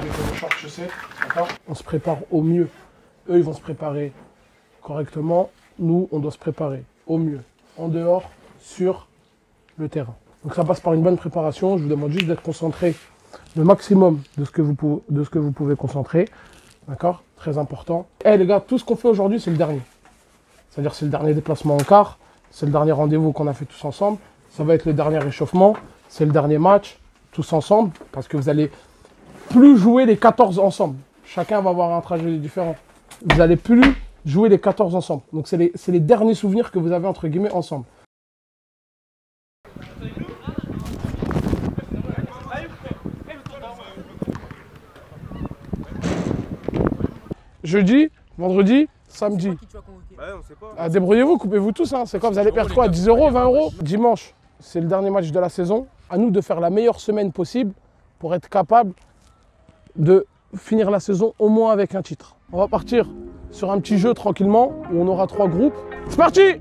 J'ai fait le short chaussette, d'accord? On se prépare au mieux. Eux, ils vont se préparer correctement. Nous, on doit se préparer au mieux, en dehors, sur le terrain. Donc ça passe par une bonne préparation. Je vous demande juste d'être concentré le maximum de ce que vous pouvez concentrer. D'accord? Très important. Eh les gars, tout ce qu'on fait aujourd'hui, c'est le dernier. C'est-à-dire c'est le dernier déplacement en quart, c'est le dernier rendez-vous qu'on a fait tous ensemble. Ça va être le dernier échauffement, c'est le dernier match, tous ensemble, parce que vous allez plus jouer les 14 ensemble. Chacun va avoir un trajet différent. Vous n'allez plus jouer les 14 ensemble. Donc c'est les derniers souvenirs que vous avez entre guillemets ensemble. Jeudi, vendredi, samedi. Débrouillez-vous, coupez-vous tous. Hein. C'est quoi? Vous allez perdre quoi? 10 €, 20 €? Dimanche, c'est le dernier match de la saison. À nous de faire la meilleure semaine possible pour être capable de finir la saison au moins avec un titre. On va partir sur un petit jeu tranquillement où on aura 3 groupes. C'est parti!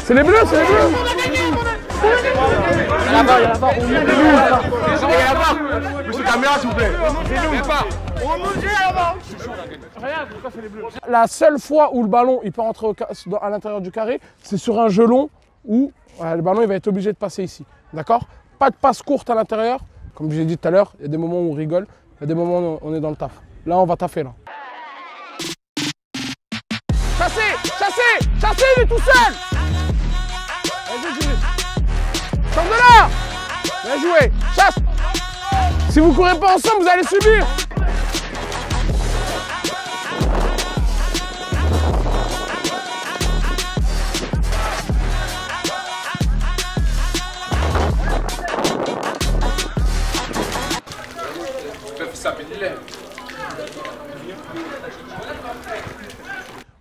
C'est les bleus, c'est les bleus! Là-bas, là-bas, on met là-bas. Monsieur caméra, s'il vous plaît. On nous dit là-bas. Regarde, pourquoi c'est les bleus? La seule fois où le ballon il peut rentrer à l'intérieur du carré, c'est sur un jeu long où le ballon il va être obligé de passer ici. D'accord? Pas de passe courte à l'intérieur. Comme j'ai dit tout à l'heure, il y a des moments où on rigole, il y a des moments où on est dans le taf. Là, on va taffer là. Chassez! Chassez! Chassez, il est tout seul! Sors de là! Bien joué! Chasse! Si vous ne courez pas ensemble, vous allez subir!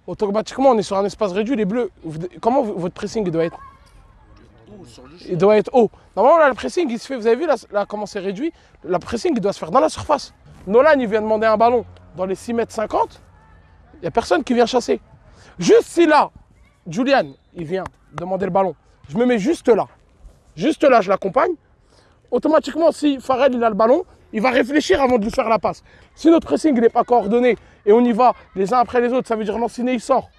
Automatiquement, on est sur un espace réduit. Les bleus, comment votre pressing doit être? Il doit être haut. Normalement, là, le pressing, il se fait, vous avez vu là comment c'est réduit? Le pressing, il doit se faire dans la surface. Nolan, il vient demander un ballon dans les 6,50 m. Il n'y a personne qui vient chasser. Juste si là, Julian, il vient demander le ballon. Je me mets juste là. Juste là, je l'accompagne. Automatiquement, si Farrell, il a le ballon, il va réfléchir avant de lui faire la passe. Si notre pressing n'est pas coordonné et on y va les uns après les autres, ça veut dire Lanciné, il sort.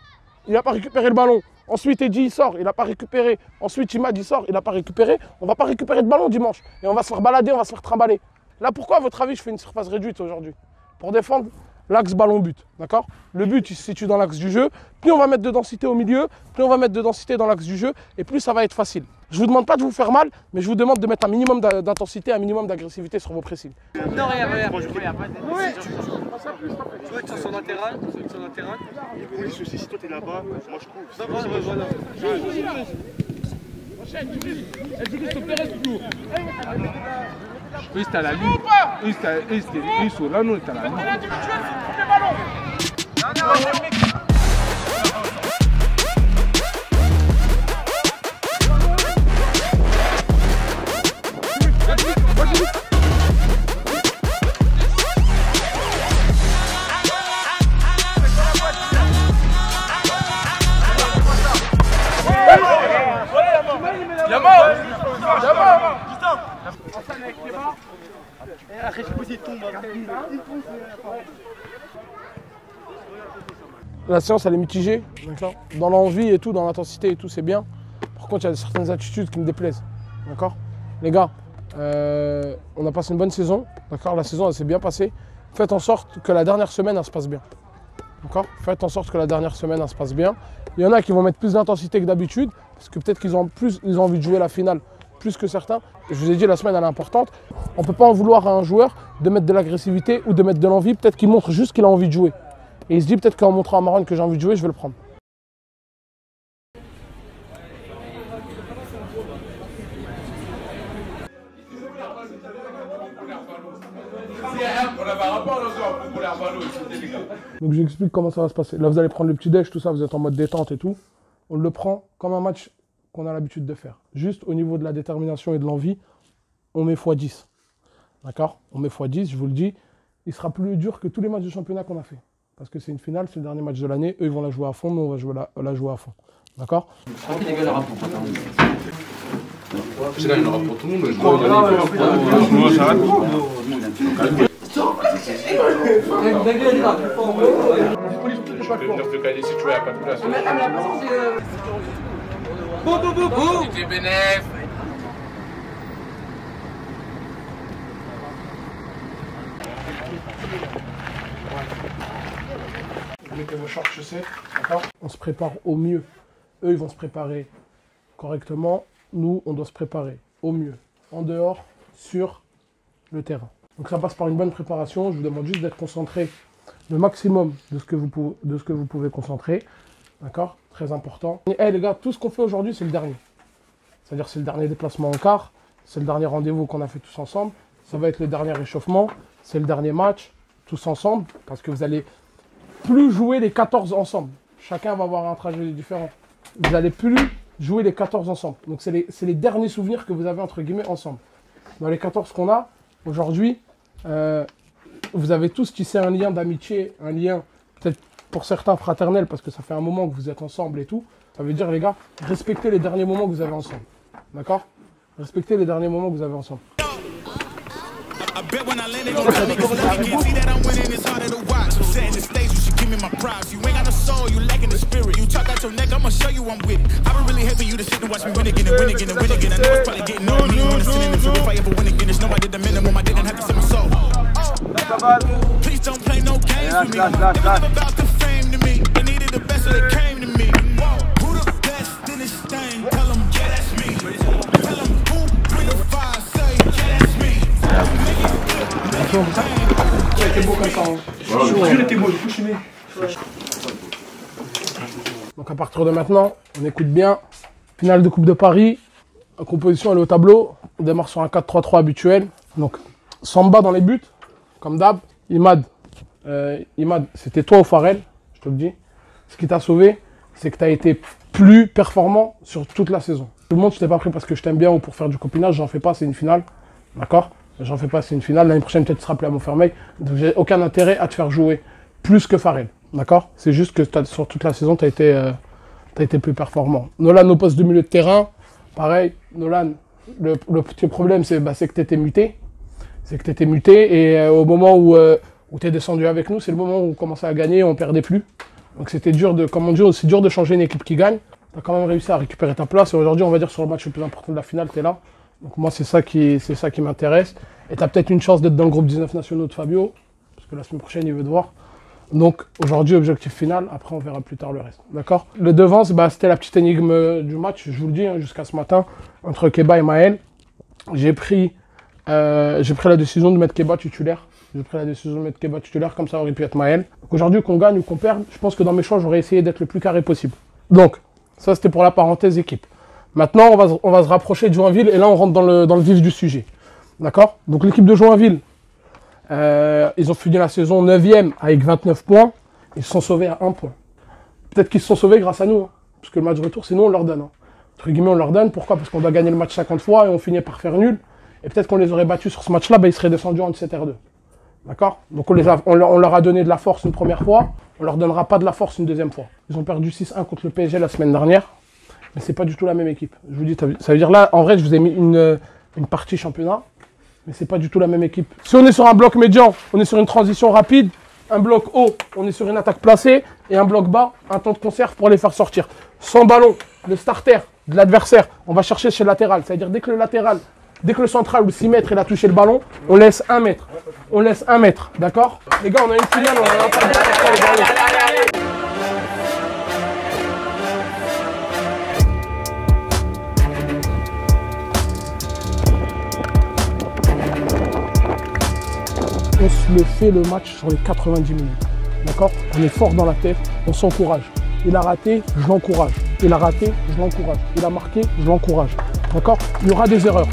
Il n'a pas récupéré le ballon. Ensuite, Eddy, il sort, il n'a pas récupéré. Ensuite, Imad, il sort, il n'a pas récupéré. On ne va pas récupérer de ballon dimanche. Et on va se faire balader, on va se faire trimballer. Là, pourquoi, à votre avis, je fais une surface réduite aujourd'hui? Pour défendre l'axe ballon-but. D'accord? Le but, il se situe dans l'axe du jeu. Plus on va mettre de densité au milieu, plus on va mettre de densité dans l'axe du jeu, et plus ça va être facile. Je ne vous demande pas de vous faire mal, mais je vous demande de mettre un minimum d'intensité, un minimum d'agressivité sur vos pressings. Non, rien, tu sont sur notre terrain, Oui, si toi t'es là-bas, moi je cours. Voilà. Eux, c'est à la ligne. Eux, sont là, nous, c'est à la ligne. La séance, elle est mitigée, dans l'envie et tout, dans l'intensité et tout, c'est bien. Par contre, il y a certaines attitudes qui me déplaisent, d'accord? Les gars, on a passé une bonne saison, d'accord? La saison, elle s'est bien passée. Faites en sorte que la dernière semaine, elle se passe bien, d'accord? Faites en sorte que la dernière semaine, elle se passe bien. Il y en a qui vont mettre plus d'intensité que d'habitude, parce que peut-être qu'ils ont envie de jouer la finale plus que certains. Je vous ai dit, la semaine, elle est importante. On ne peut pas en vouloir à un joueur de mettre de l'agressivité ou de mettre de l'envie. Peut-être qu'il montre juste qu'il a envie de jouer. Et il se dit peut-être qu'en montrant à Marwan que j'ai envie de jouer, je vais le prendre. Donc j'explique comment ça va se passer. Là, vous allez prendre le petit déj, tout ça, vous êtes en mode détente et tout. On le prend comme un match qu'on a l'habitude de faire. Juste au niveau de la détermination et de l'envie, on met x10. D'accord? On met x10, je vous le dis. Il sera plus dur que tous les matchs du championnat qu'on a fait. parce que c'est une finale, c'est le dernier match de l'année. Eux, ils vont la jouer à fond, nous, on va jouer la jouer à fond. D'accord? Tranquille, les gars, le rap pour toi. C'est là, il y en aura pour tout le monde. Je dois gagner. Ça va. Je peux venir te caler si tu veux, il n'y a pas de place. C'était bénéf. Mettez vos shorts chaussettes, d'accord? On se prépare au mieux. Eux, ils vont se préparer correctement. Nous, on doit se préparer au mieux, en dehors, sur le terrain. Donc ça passe par une bonne préparation. Je vous demande juste d'être concentré le maximum de ce que vous pouvez concentrer. D'accord? Très important. Et les gars, tout ce qu'on fait aujourd'hui, c'est le dernier. C'est-à-dire c'est le dernier déplacement en quart. C'est le dernier rendez-vous qu'on a fait tous ensemble. Ça va être le dernier réchauffement. C'est le dernier match, tous ensemble. Parce que vous allez plus jouer les 14 ensemble. Chacun va avoir un trajet différent. Vous n'allez plus jouer les 14 ensemble. Donc c'est les derniers souvenirs que vous avez entre guillemets ensemble. Dans les 14 qu'on a, aujourd'hui, vous avez tous tissé un lien d'amitié, un lien peut-être pour certains fraternel, parce que ça fait un moment que vous êtes ensemble et tout. Ça veut dire, les gars, respectez les derniers moments que vous avez ensemble. D'accord? Respectez les derniers moments que vous avez ensemble. Donc à partir de maintenant, on écoute bien. Finale de Coupe de Paris. La composition elle est au tableau. On démarre sur un 4-3-3 habituel. Donc Samba dans les buts, comme d'hab. Imad, c'était toi au Farrell, je te le dis. Ce qui t'a sauvé, c'est que tu as été plus performant sur toute la saison. Tout le monde, je t'ai pas pris parce que je t'aime bien ou pour faire du copinage, j'en fais pas, c'est une finale. D'accord? J'en fais pas, c'est une finale. L'année prochaine, peut-être tu seras appelé à Montfermeil. Donc j'ai aucun intérêt à te faire jouer plus que Farrell. D'accord? C'est juste que sur toute la saison, tu as été plus performant. Nolan au poste de milieu de terrain, pareil. Nolan, le petit problème, c'est que tu étais muté. C'est que tu étais muté et au moment où tu es descendu avec nous, c'est le moment où on commençait à gagner et on perdait plus. Donc c'était dur comme on dit, c'est dur de changer une équipe qui gagne. Tu as quand même réussi à récupérer ta place et aujourd'hui, on va dire sur le match le plus important de la finale, tu es là. Donc moi, c'est ça qui m'intéresse. Et tu as peut-être une chance d'être dans le groupe 19 nationaux de Fabio, parce que la semaine prochaine, il veut te voir. Donc aujourd'hui, objectif final. Après, on verra plus tard le reste. D'accord? Le devant, c'était la petite énigme du match, je vous le dis, hein, jusqu'à ce matin, entre Keba et Maël. J'ai pris la décision de mettre Keba titulaire. Comme ça aurait pu être Maël. Aujourd'hui, qu'on gagne ou qu'on perde, je pense que dans mes choix, j'aurais essayé d'être le plus carré possible. Donc, ça, c'était pour la parenthèse équipe. Maintenant, on va se rapprocher de Joinville et là, on rentre dans le vif du sujet. D'accord? Donc, l'équipe de Joinville, ils ont fini la saison 9e avec 29 points. Ils se sont sauvés à 1 point. Peut-être qu'ils se sont sauvés grâce à nous. Hein, parce que le match de retour, c'est nous, on leur donne. Hein. Entre guillemets, on leur donne. Pourquoi? Parce qu'on doit gagner le match 50 fois et on finit par faire nul. Et peut-être qu'on les aurait battus sur ce match-là, ils seraient descendus en 17-R2. D'accord? Donc, on leur a donné de la force une première fois. On leur donnera pas de la force une deuxième fois. Ils ont perdu 6-1 contre le PSG la semaine dernière. Mais c'est pas du tout la même équipe. Je vous dis, ça veut dire là, en vrai, je vous ai mis une partie championnat, mais c'est pas du tout la même équipe. Si on est sur un bloc médian, on est sur une transition rapide. Un bloc haut, on est sur une attaque placée. Et un bloc bas, un temps de conserve pour les faire sortir. Sans ballon, le starter de l'adversaire, on va chercher chez le latéral. C'est-à-dire dès que le central ou le 6 mètres, il a touché le ballon, on laisse 1 mètre. On laisse 1 mètre, d'accord? Les gars, on a une finale, on a un pas de on se le fait le match sur les 90 minutes. D'accord? On est fort dans la tête, on s'encourage. Il a raté, je l'encourage. Il a raté, je l'encourage. Il a marqué, je l'encourage. D'accord? Il y aura des erreurs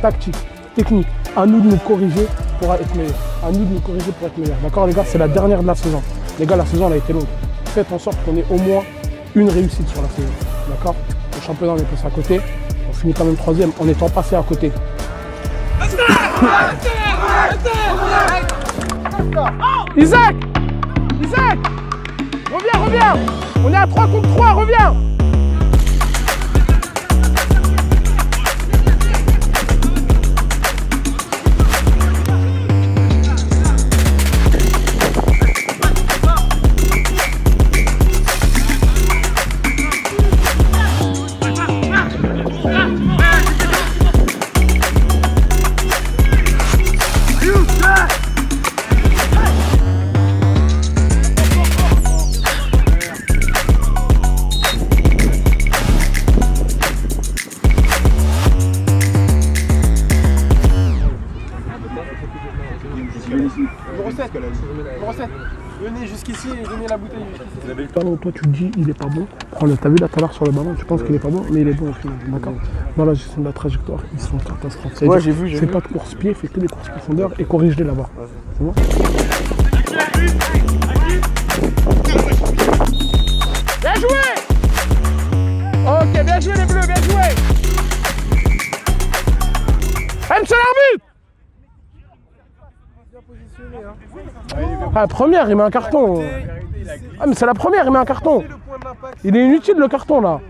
tactiques, techniques. À nous de nous corriger pour être meilleurs. À nous de nous corriger pour être meilleurs. D'accord, les gars? C'est la dernière de la saison. Les gars, la saison, elle a été longue. Faites en sorte qu'on ait au moins une réussite sur la saison. D'accord? Le championnat, on est passé à côté. On finit quand même 3e en étant passé à côté. Isaac! Isaac! Reviens, reviens! On est à 3 contre 3, reviens! Venez jusqu'ici et donnez la bouteille jusqu'ici. Toi tu te dis il est pas bon. Prends-le. T'as vu là tout à l'heure sur le ballon, tu penses qu'il est pas bon, mais il est bon au final. D'accord. Dans la gestion de la trajectoire, ils sont catastrophes. Ouais, j'ai vu. Fais pas de course-pied, fais que des courses profondeur et corrige-les là-bas. C'est bon? Bien joué! Ok, bien joué les bleus, bien joué! C'est l'arbitre! Ah, première, il met un carton. Ah, mais c'est la première, il met un carton. Il est inutile le carton là.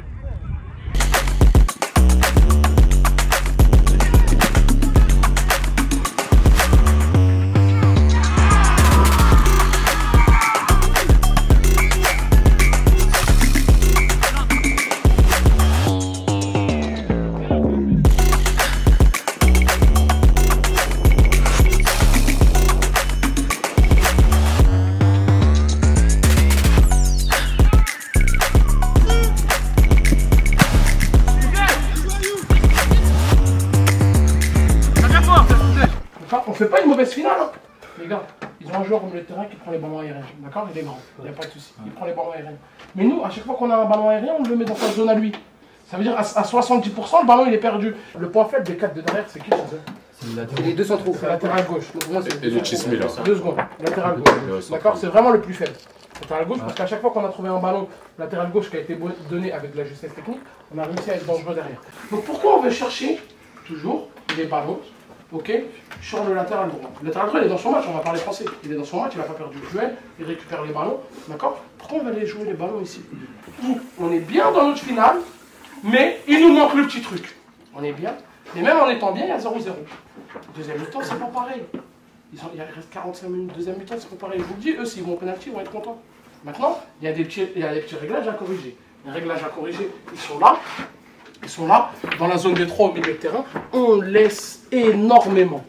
On fait pas une mauvaise finale, hein. Les gars, ils ont un joueur au milieu de terrain qui prend les ballons aériens, d'accord? Il est grand, il n'y a pas de souci, il prend les ballons aériens. Mais nous, à chaque fois qu'on a un ballon aérien, on le met dans sa zone à lui. Ça veut dire à 70%, le ballon il est perdu. Le point faible des 4 de derrière, c'est qui chez eux? C'est les deux centraux. C'est latéral gauche. Donc, moi, Et le Chismi là. 2 secondes, latéral gauche. D'accord? C'est vraiment le plus faible. Latéral gauche, parce qu'à chaque fois qu'on a trouvé un ballon latéral gauche qui a été donné avec de la justesse technique, on a réussi à être dangereux derrière. Donc pourquoi on veut chercher toujours des ballons? Ok, sur le latéral droit. Le latéral droit, il est dans son match, on va parler français. Il est dans son match, il n'a pas perdu le duel, il récupère les ballons, d'accord? Pourquoi on va aller jouer les ballons ici? On est bien dans notre finale, mais il nous manque le petit truc. On est bien, mais même en étant bien, il y a 0-0. Deuxième mi-temps, c'est pas pareil. Il reste 45 minutes, deuxième mi-temps, c'est pas pareil. Je vous le dis, eux, s'ils vont au penalty, ils vont être contents. Maintenant, il y a des petits réglages à corriger. Les réglages à corriger, ils sont là. Ils sont là, dans la zone des 3 au milieu de terrain, on laisse énormément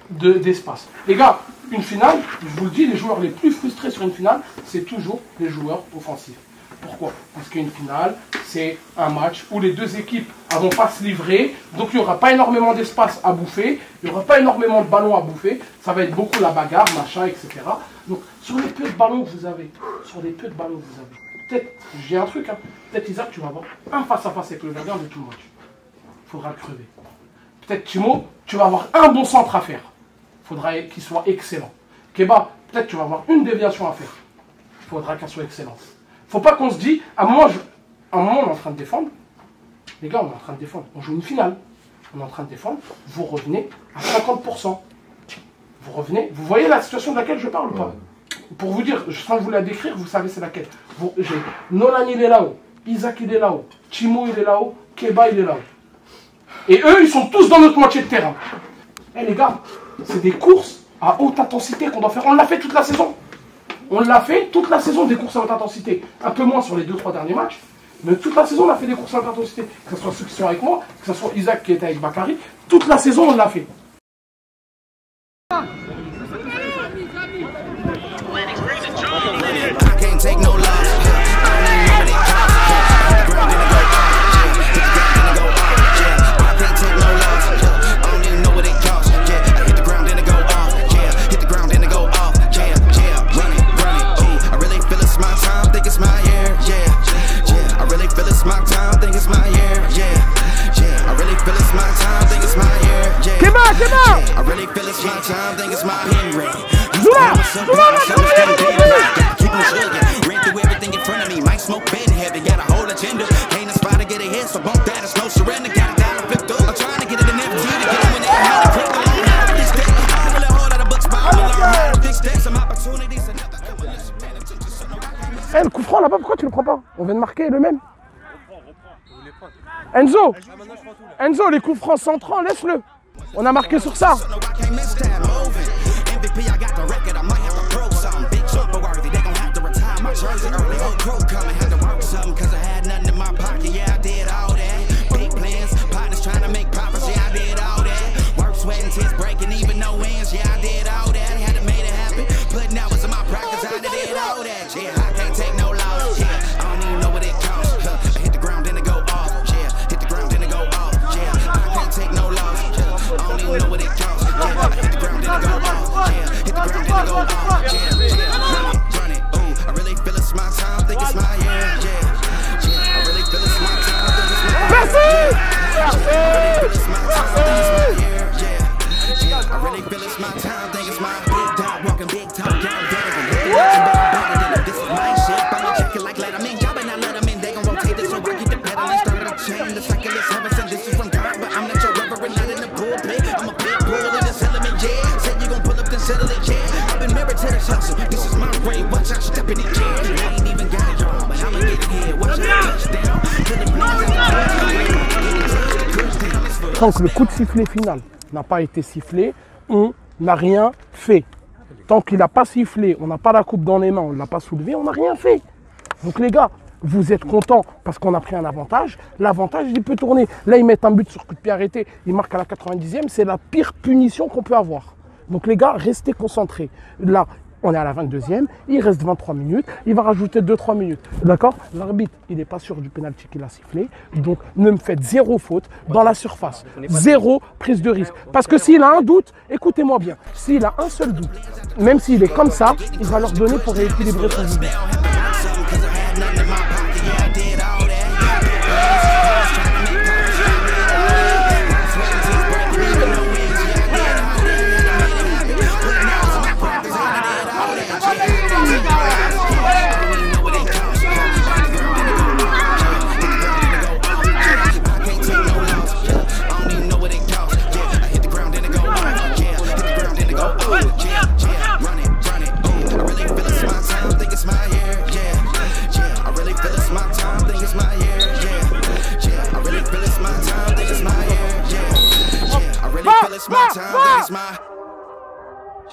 d'espace. Les gars, une finale, je vous le dis, les joueurs les plus frustrés sur une finale, c'est toujours les joueurs offensifs. Pourquoi? Parce qu'une finale, c'est un match où les deux équipes ne vont pas se livrer, donc il n'y aura pas énormément d'espace à bouffer, il n'y aura pas énormément de ballons à bouffer, ça va être beaucoup la bagarre, machin, etc. Donc sur les peu de ballons que vous avez, peut-être, j'ai un truc, hein. Peut-être Isaac, tu vas avoir un face-à-face avec le gardien de tout le match. Il faudra le crever. Peut-être Timo, tu vas avoir un bon centre à faire. Il faudra qu'il soit excellent. Keba, peut-être tu vas avoir une déviation à faire. Il faudra qu'elle soit excellente. Il ne faut pas qu'on se dise, à un moment, on est en train de défendre. Les gars, on est en train de défendre. On joue une finale. On est en train de défendre. Vous revenez à 50%. Vous revenez. Vous voyez la situation de laquelle je parle ou pas? Pour vous dire, sans vous la décrire, vous savez c'est laquelle. Nolan il est là-haut, Isaac il est là-haut, Timo il est là-haut, Keba il est là-haut. Et eux, ils sont tous dans notre moitié de terrain. Eh les gars, c'est des courses à haute intensité qu'on doit faire. On l'a fait toute la saison. On l'a fait toute la saison, des courses à haute intensité. Un peu moins sur les 2-3 derniers matchs. Mais toute la saison, on a fait des courses à haute intensité. Que ce soit ceux qui sont avec moi, que ce soit Isaac qui était avec Bakary. Toute la saison, on l'a fait. Zula, le coup franc là-bas, pourquoi tu le prends pas? On vient de marquer le même. Enzo, Enzo, les coups francs centrants, laisse-le. On a marqué sur ça. Tant que le coup de sifflet final n'a pas été sifflé, on n'a rien fait. Tant qu'il n'a pas sifflé, on n'a pas la coupe dans les mains, on ne l'a pas soulevé, on n'a rien fait. Donc les gars, vous êtes contents parce qu'on a pris un avantage. L'avantage, il peut tourner. Là, ils mettent un but sur coup de pied arrêté, ils marquent à la 90e. C'est la pire punition qu'on peut avoir. Donc les gars, restez concentrés. Là, on est à la 22e, il reste 23 minutes, il va rajouter 2-3 minutes. D'accord? L'arbitre, il n'est pas sûr du pénalty qu'il a sifflé. Donc ne me faites zéro faute dans la surface. Zéro prise de risque. Parce que s'il a un doute, écoutez-moi bien, s'il a un seul doute, même s'il est comme ça, il va leur donner pour rééquilibrer son jeu.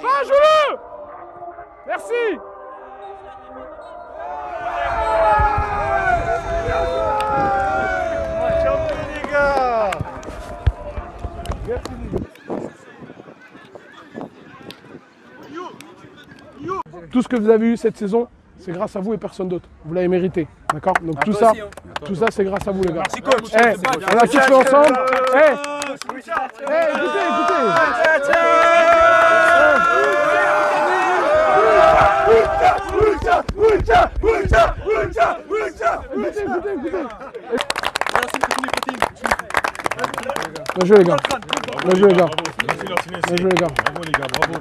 Ah, joue-le! Merci! Les gars. Tout ce que vous avez eu cette saison, c'est grâce à vous et personne d'autre. Vous l'avez mérité, d'accord? Donc tout ça, c'est grâce à vous les gars. Merci coach. On a tous fait ensemble. Écoutez. Bien joué les gars. Bien joué les gars. Bien joué les gars. Bravo les gars, bravo.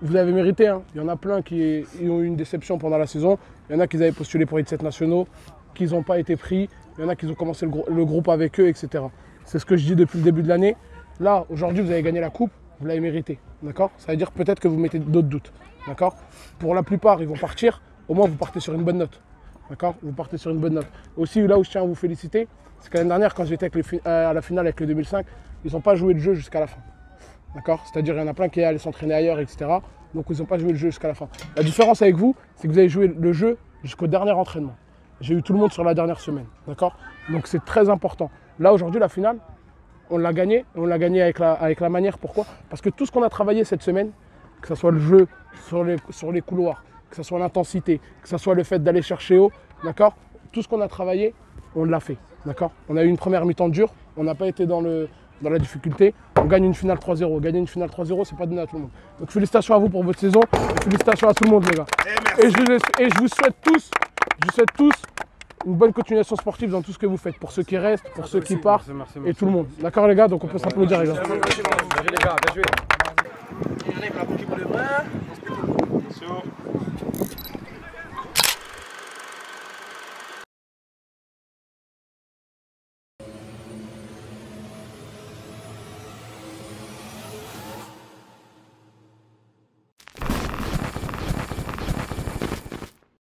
Vous avez mérité, hein. Il y en a plein qui ont eu une déception pendant la saison. Il y en a qui avaient postulé pour les 17 nationaux, qui n'ont pas été pris. Il y en a qui ont commencé le groupe avec eux, etc. C'est ce que je dis depuis le début de l'année. Là, aujourd'hui, vous avez gagné la coupe, vous l'avez mérité. D'accord? Ça veut dire peut-être que vous mettez d'autres doutes. D'accord? Pour la plupart, ils vont partir. Au moins, vous partez sur une bonne note. D'accord? Vous partez sur une bonne note. Aussi, là où je tiens à vous féliciter, c'est que l'année dernière, quand j'étais à la finale avec le 2005, ils n'ont pas joué le jeu jusqu'à la fin. D'accord? C'est-à-dire, il y en a plein qui allaient s'entraîner ailleurs, etc. Donc, ils n'ont pas joué le jeu jusqu'à la fin. La différence avec vous, c'est que vous avez joué le jeu jusqu'au dernier entraînement. J'ai eu tout le monde sur la dernière semaine. D'accord? Donc, c'est très important. Là, aujourd'hui, la finale, on l'a gagnée. On l'a gagnée avec la manière. Pourquoi? Parce que tout ce qu'on a travaillé cette semaine, que ce soit le jeu sur les couloirs, que ce soit l'intensité, que ce soit le fait d'aller chercher haut, d'accord? Tout ce qu'on a travaillé, on l'a fait. D'accord? On a eu une première mi-temps dure. On n'a pas été dans la difficulté. On gagne une finale 3-0. Gagner une finale 3-0, c'est pas donné à tout le monde. Donc félicitations à vous pour votre saison. Et félicitations à tout le monde, les gars. Et je vous souhaite tous une bonne continuation sportive dans tout ce que vous faites. Pour ceux qui restent, pour ceux qui partent, et tout le monde. D'accord, les gars? Donc on peut s'applaudir, les gars. Bien joué, les gars. Bien joué. Il y en a qui l'ont pour le bras.